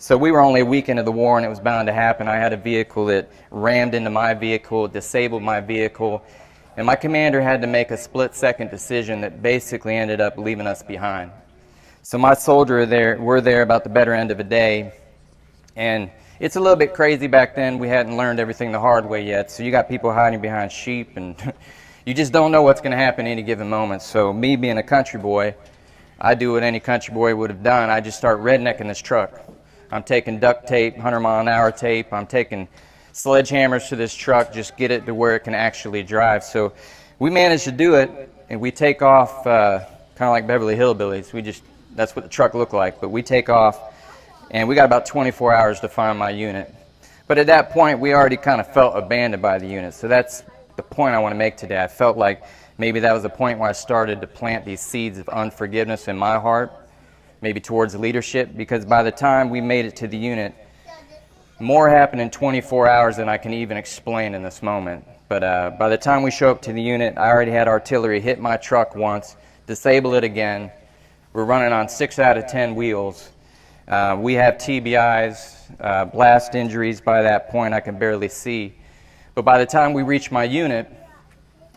So we were only a week into the war, and it was bound to happen. I had a vehicle that rammed into my vehicle, disabled my vehicle, and my commander had to make a split-second decision that basically ended up leaving us behind. So my soldier were there about the better end of a day, and it's a little bit crazy back then. We hadn't learned everything the hard way yet, so you got people hiding behind sheep, and you just don't know what's going to happen at any given moment. So me being a country boy, I do what any country boy would have done. I just start rednecking this truck. I'm taking duct tape, 100-mile-an-hour tape. I'm taking sledgehammers to this truck, just get it to where it can actually drive. So we managed to do it, and we take off kind of like Beverly Hillbillies. That's what the truck looked like, but we take off, and we got about 24 hours to find my unit. But at that point, we already kind of felt abandoned by the unit. So that's the point I want to make today. I felt like maybe that was the point where I started to plant these seeds of unforgiveness in my heart, maybe towards leadership, because by the time we made it to the unit, more happened in 24 hours than I can even explain in this moment. But by the time we show up to the unit, I already had artillery hit my truck once, disable it again. We're running on 6 out of 10 wheels. We have TBIs, blast injuries by that point. I can barely see. But by the time we reach my unit,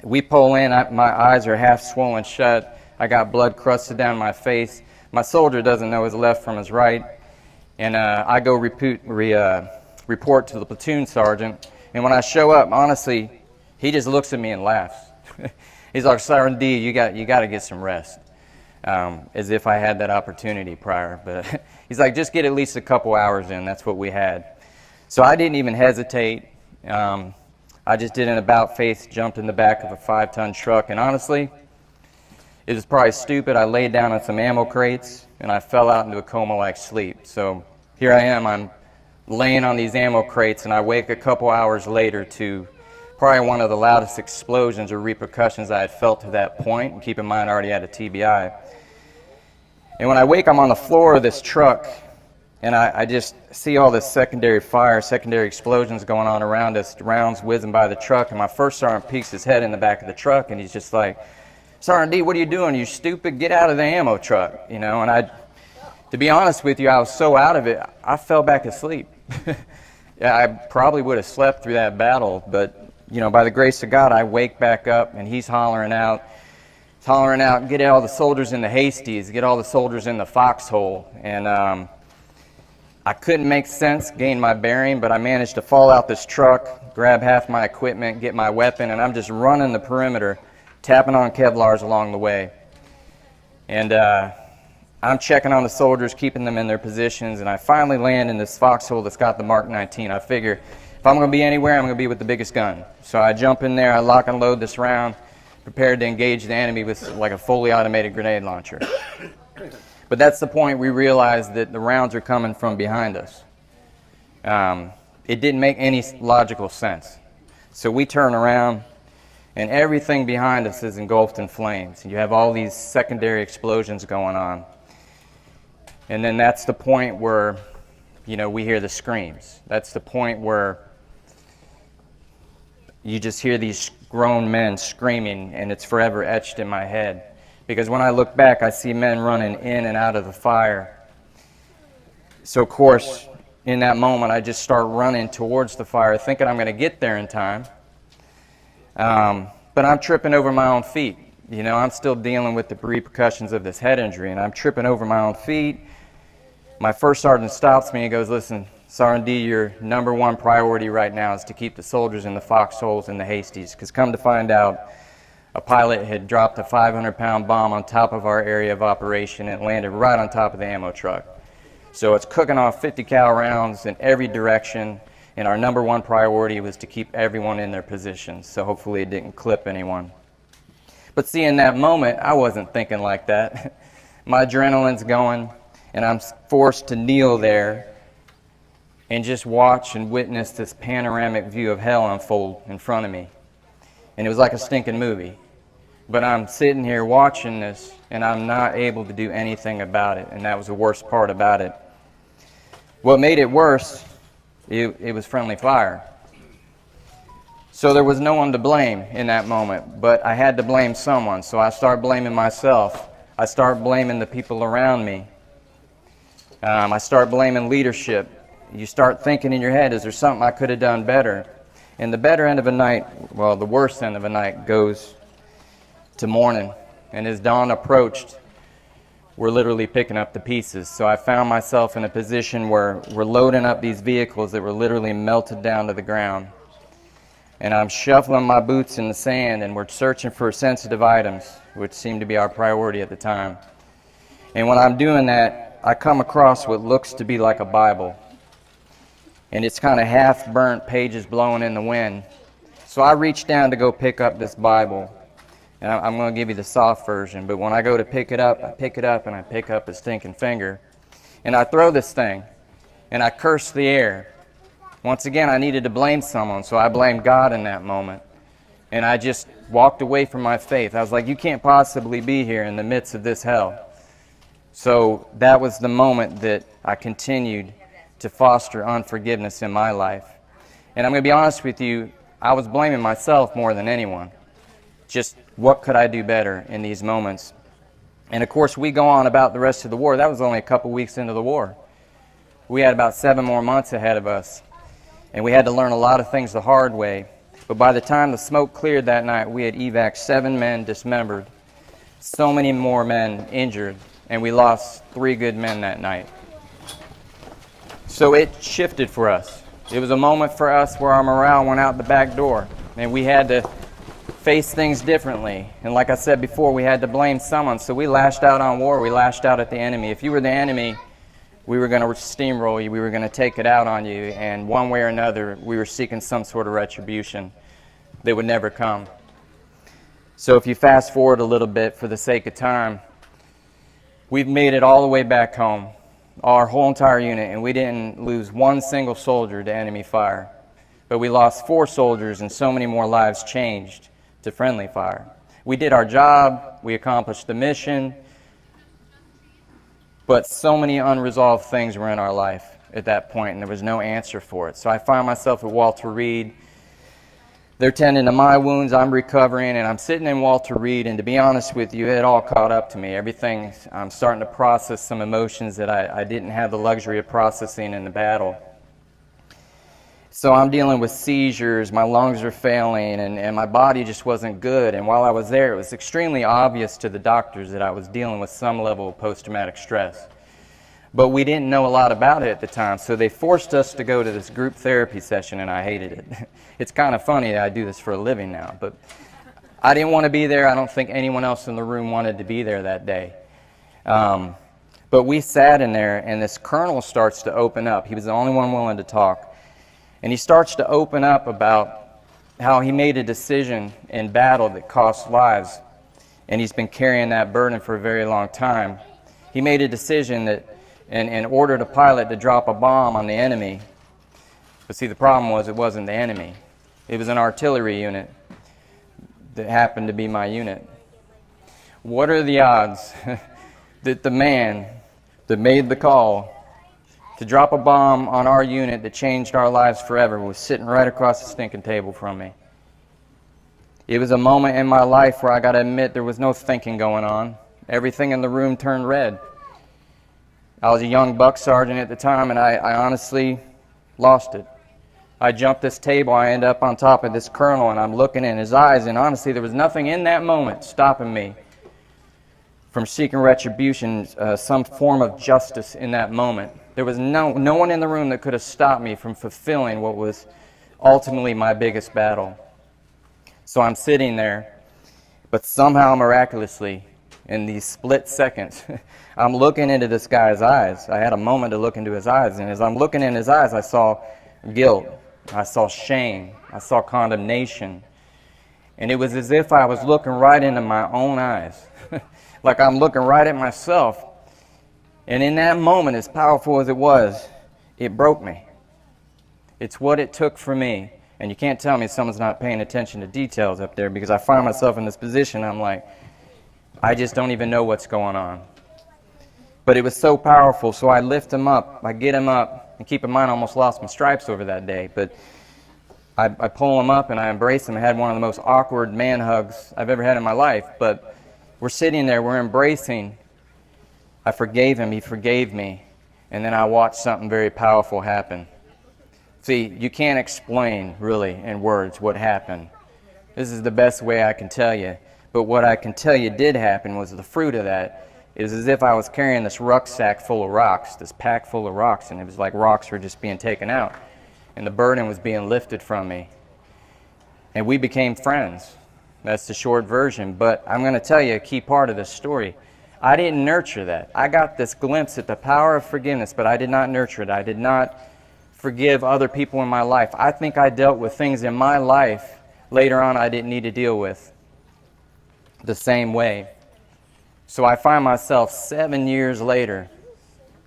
we pull in. My eyes are half swollen shut. I got blood crusted down my face. My soldier doesn't know his left from his right. And I go report to the platoon sergeant. And when I show up, honestly, he just looks at me and laughs. He's like, "Sergeant D, you got to get some rest." As if I had that opportunity prior. But he's like, "Just get at least a couple hours in." That's what we had. So I didn't even hesitate. I just did an about-face, jumped in the back of a 5-ton truck. And honestly, it was probably stupid. I laid down on some ammo crates, and I fell out into a coma-like sleep. So here I am. I'm laying on these ammo crates, and I wake a couple hours later to probably one of the loudest explosions or repercussions I had felt to that point. And keep in mind, I already had a TBI. And when I wake, I'm on the floor of this truck, and I just see all this secondary fire, secondary explosions going on around us, rounds whizzing by the truck. And my first sergeant peeks his head in the back of the truck, and he's just like, "Sergeant D, what are you doing? You stupid? Get out of the ammo truck." You know, and to be honest with you, I was so out of it, I fell back asleep. Yeah, I probably would have slept through that battle, but you know, by the grace of God, I wake back up, and he's hollering out, "Get all the soldiers in the Hasties, get all the soldiers in the Foxhole." And I couldn't make sense, gain my bearing, but I managed to fall out this truck, grab half my equipment, get my weapon, and I'm just running the perimeter, tapping on Kevlars along the way. And I'm checking on the soldiers, keeping them in their positions, and I finally land in this foxhole that's got the Mark 19. I figure if I'm going to be anywhere, I'm going to be with the biggest gun. So I jump in there, I lock and load this round, prepared to engage the enemy with like a fully automated grenade launcher. But that's the point we realized that the rounds are coming from behind us. It didn't make any logical sense. So we turn around, and everything behind us is engulfed in flames. You have all these secondary explosions going on. And then that's the point where, you know, we hear the screams. That's the point where you just hear these grown men screaming, and it's forever etched in my head. Because when I look back, I see men running in and out of the fire. So, of course, in that moment, I just start running towards the fire, thinking I'm going to get there in time. But I'm tripping over my own feet. You know, I'm still dealing with the repercussions of this head injury, and I'm tripping over my own feet. My first sergeant stops me and goes, "Listen, Sergeant D, your number one priority right now is to keep the soldiers in the foxholes and the Hasties." Because come to find out, a pilot had dropped a 500-pound bomb on top of our area of operation, and it landed right on top of the ammo truck. So it's cooking off 50 cal rounds in every direction, and our number one priority was to keep everyone in their positions, so hopefully it didn't clip anyone. But see, in that moment, I wasn't thinking like that. My adrenaline's going, and I'm forced to kneel there and just watch and witness this panoramic view of hell unfold in front of me. And it was like a stinking movie. But I'm sitting here watching this, and I'm not able to do anything about it, and that was the worst part about it. What made it worse, it was friendly fire. So there was no one to blame in that moment, but I had to blame someone. So I start blaming myself. I start blaming the people around me. I start blaming leadership. You start thinking in your head, is there something I could have done better? And the better end of a night, well, the worst end of a night goes to morning. And as dawn approached, we're literally picking up the pieces. So I found myself in a position where we're loading up these vehicles that were literally melted down to the ground. And I'm shuffling my boots in the sand, and we're searching for sensitive items, which seemed to be our priority at the time. And when I'm doing that, I come across what looks to be like a Bible. And it's kind of half-burnt, pages blowing in the wind. So I reach down to go pick up this Bible. And I'm going to give you the soft version, but when I go to pick it up, I pick it up and I pick up a stinking finger. And I throw this thing, and I curse the air. Once again, I needed to blame someone, so I blamed God in that moment. And I just walked away from my faith. I was like, you can't possibly be here in the midst of this hell. So that was the moment that I continued to foster unforgiveness in my life. And I'm going to be honest with you, I was blaming myself more than anyone. Just what could I do better in these moments? And of course, we go on about the rest of the war. That was only a couple weeks into the war. We had about 7 more months ahead of us. And we had to learn a lot of things the hard way. But by the time the smoke cleared that night, we had evac'd 7 men dismembered, so many more men injured, and we lost 3 good men that night. So it shifted for us. It was a moment for us where our morale went out the back door, and we had to face things differently. And like I said before, we had to blame someone, so we lashed out on war. We lashed out at the enemy. If you were the enemy, we were going to steamroll you. We were going to take it out on you, and one way or another, we were seeking some sort of retribution that would never come. So if you fast forward a little bit for the sake of time, we've made it all the way back home, our whole entire unit, and we didn't lose one single soldier to enemy fire. But we lost 4 soldiers, and so many more lives changed to friendly fire. We did our job, we accomplished the mission, but so many unresolved things were in our life at that point, and there was no answer for it. So I find myself at Walter Reed. They're tending to my wounds, I'm recovering, and I'm sitting in Walter Reed, and to be honest with you, it all caught up to me. Everything, I'm starting to process some emotions that I didn't have the luxury of processing in the battle. So I'm dealing with seizures, my lungs are failing, and my body just wasn't good. And while I was there, it was extremely obvious to the doctors that I was dealing with some level of post-traumatic stress. But we didn't know a lot about it at the time, so they forced us to go to this group therapy session, and I hated it. It's kind of funny that I do this for a living now, but I didn't want to be there. I don't think anyone else in the room wanted to be there that day. But we sat in there, and this colonel starts to open up. He was the only one willing to talk. And he starts to open up about how he made a decision in battle that cost lives, and he's been carrying that burden for a very long time. He made a decision that and ordered a pilot to drop a bomb on the enemy. But see, the problem was it wasn't the enemy. It was an artillery unit that happened to be my unit. What are the odds that the man that made the call to drop a bomb on our unit that changed our lives forever was sitting right across the stinking table from me? It was a moment in my life where I got to admit there was no thinking going on. Everything in the room turned red. I was a young buck sergeant at the time, and I honestly lost it. I jumped this table, I end up on top of this colonel, and I'm looking in his eyes, and honestly, there was nothing in that moment stopping me from seeking retribution, some form of justice in that moment. There was no one in the room that could have stopped me from fulfilling what was ultimately my biggest battle. So I'm sitting there, but somehow, miraculously, in these split seconds, I'm looking into this guy's eyes. I had a moment to look into his eyes, and as I'm looking in his eyes, I saw guilt, I saw shame, I saw condemnation, and it was as if I was looking right into my own eyes, like I'm looking right at myself. And in that moment, as powerful as it was, it broke me. It's what it took for me. And you can't tell me someone's not paying attention to details up there, because I find myself in this position, I'm like, I just don't even know what's going on. But it was so powerful, so I lift him up, I get him up, and keep in mind I almost lost my stripes over that day, but I pull him up and I embrace him. I had one of the most awkward man hugs I've ever had in my life, but we're sitting there, we're embracing. I forgave him, he forgave me, and then I watched something very powerful happen. See, you can't explain, really, in words what happened. This is the best way I can tell you. But what I can tell you did happen was the fruit of that is as if I was carrying this rucksack full of rocks, this pack full of rocks, and it was like rocks were just being taken out. And the burden was being lifted from me. And we became friends. That's the short version. But I'm going to tell you a key part of this story. I didn't nurture that. I got this glimpse at the power of forgiveness, but I did not nurture it. I did not forgive other people in my life. I think I dealt with things in my life later on I didn't need to deal with the same way. So I find myself 7 years later,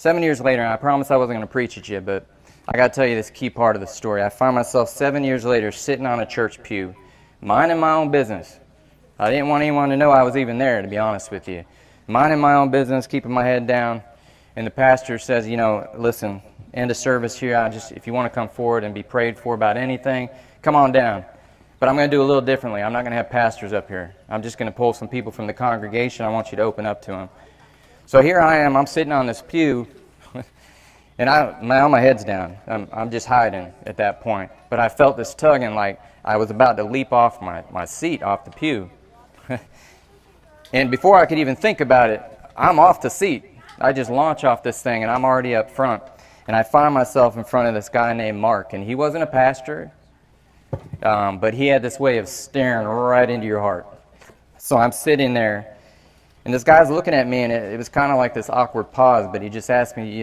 and I promise I wasn't going to preach at you, but I got to tell you this key part of the story. I find myself 7 years later sitting on a church pew, minding my own business. I didn't want anyone to know I was even there, to be honest with you. Minding my own business, keeping my head down, and the pastor says, listen, end of service here, if you want to come forward and be prayed for about anything, come on down. But I'm going to do a little differently. I'm not going to have pastors up here. I'm just going to pull some people from the congregation. I want you to open up to them. So here I am. I'm sitting on this pew, and my head's down. I'm just hiding at that point. But I felt this tugging like I was about to leap off my seat, off the pew. And before I could even think about it, I'm off the seat. I just launch off this thing, and I'm already up front. And I find myself in front of this guy named Mark. And he wasn't a pastor, but he had this way of staring right into your heart. So I'm sitting there, and this guy's looking at me, and it was kind of like this awkward pause, but he just asked me,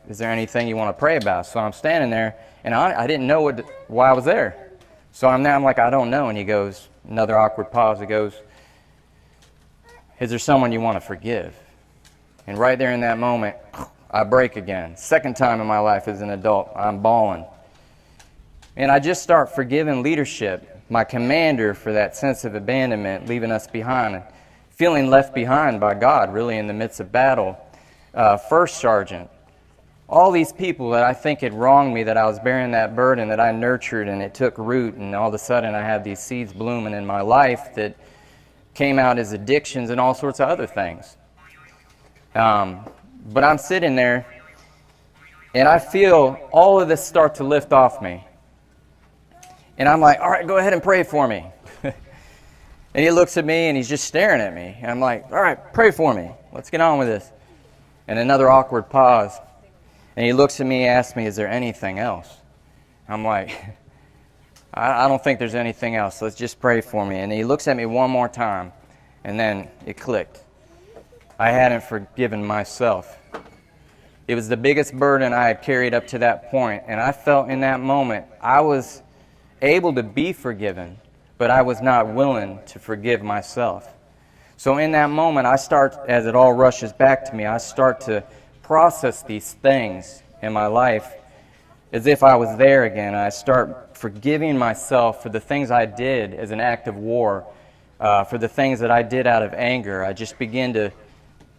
is there anything you want to pray about? So I'm standing there, and I didn't know why I was there. So I'm like, I don't know. And he goes, another awkward pause, he goes, is there someone you want to forgive? And right there in that moment, I break again. Second time in my life as an adult, I'm bawling. And I just start forgiving leadership, my commander, for that sense of abandonment, leaving us behind, and feeling left behind by God, really, in the midst of battle. First sergeant, all these people that I think had wronged me, that I was bearing that burden, that I nurtured, and it took root, and all of a sudden I had these seeds blooming in my life that came out as addictions and all sorts of other things. But I'm sitting there, and I feel all of this start to lift off me. And I'm like, all right, go ahead and pray for me. And he looks at me, and he's just staring at me. And I'm like, all right, pray for me. Let's get on with this. And another awkward pause. And he looks at me and asks me, is there anything else? I'm like, I don't think there's anything else. Let's just pray for me. And he looks at me one more time, and then it clicked. I hadn't forgiven myself. It was the biggest burden I had carried up to that point, and I felt in that moment I was able to be forgiven, but I was not willing to forgive myself. So in that moment, I start, as it all rushes back to me, I start to process these things in my life as if I was there again. I start forgiving myself for the things I did as an act of war, for the things that I did out of anger. I just begin to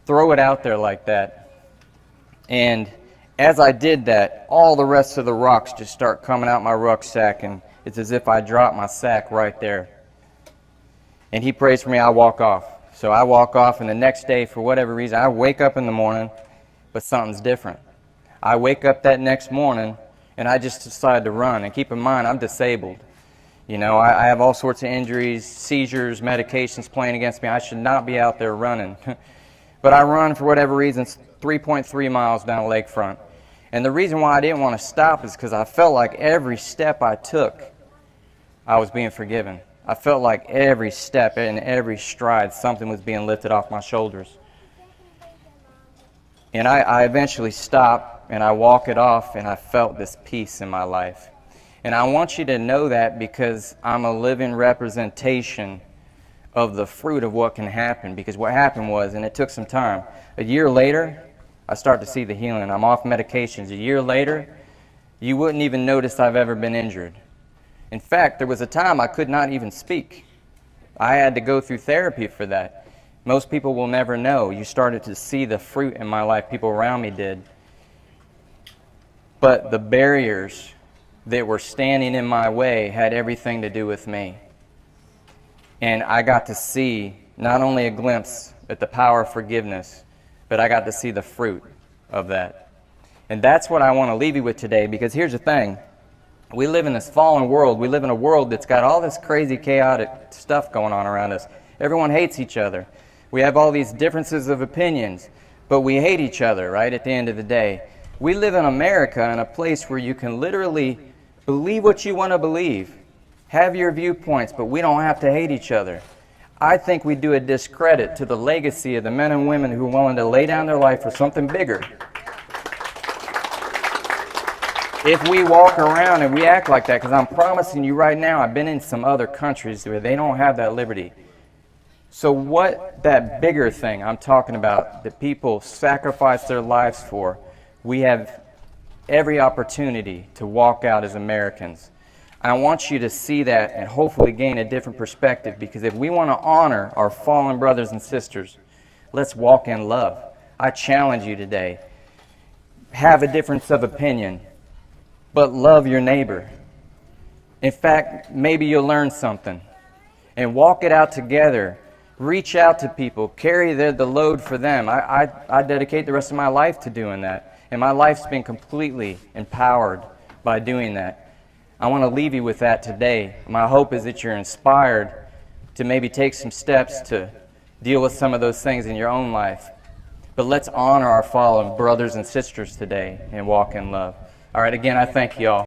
throw it out there like that. And as I did that, all the rest of the rocks just start coming out my rucksack, and it's as if I dropped my sack right there. And he prays for me, I walk off. So I walk off, and the next day, for whatever reason, I wake up in the morning, but something's different. I wake up that next morning, and I just decide to run. And keep in mind, I'm disabled. I have all sorts of injuries, seizures, medications playing against me. I should not be out there running. But I run, for whatever reason, 3.3 miles down the lakefront. And the reason why I didn't want to stop is because I felt like every step I took, I was being forgiven. I felt like every step and every stride, something was being lifted off my shoulders. And I eventually stopped, and I walk it off, and I felt this peace in my life. And I want you to know that because I'm a living representation of the fruit of what can happen. Because what happened was, and it took some time, a year later, I start to see the healing. I'm off medications. A year later, you wouldn't even notice I've ever been injured. In fact, there was a time I could not even speak. I had to go through therapy for that. Most people will never know. You started to see the fruit in my life. People around me did. But the barriers that were standing in my way had everything to do with me. And I got to see not only a glimpse at the power of forgiveness, but I got to see the fruit of that. And that's what I want to leave you with today, because here's the thing. We live in this fallen world. We live in a world that's got all this crazy, chaotic stuff going on around us. Everyone hates each other. We have all these differences of opinions, but we hate each other, right, at the end of the day. We live in America, in a place where you can literally believe what you want to believe, have your viewpoints, but we don't have to hate each other. I think we do a discredit to the legacy of the men and women who are willing to lay down their life for something bigger. If we walk around and we act like that, because I'm promising you right now, I've been in some other countries where they don't have that liberty. So what that bigger thing I'm talking about, that people sacrifice their lives for, we have every opportunity to walk out as Americans. I want you to see that and hopefully gain a different perspective, because if we want to honor our fallen brothers and sisters, let's walk in love. I challenge you today. Have a difference of opinion, but love your neighbor. In fact, maybe you'll learn something. And walk it out together. Reach out to people. Carry the load for them. I dedicate the rest of my life to doing that. And my life's been completely empowered by doing that. I want to leave you with that today. My hope is that you're inspired to maybe take some steps to deal with some of those things in your own life. But let's honor our fallen brothers and sisters today and walk in love. All right, again, I thank you all.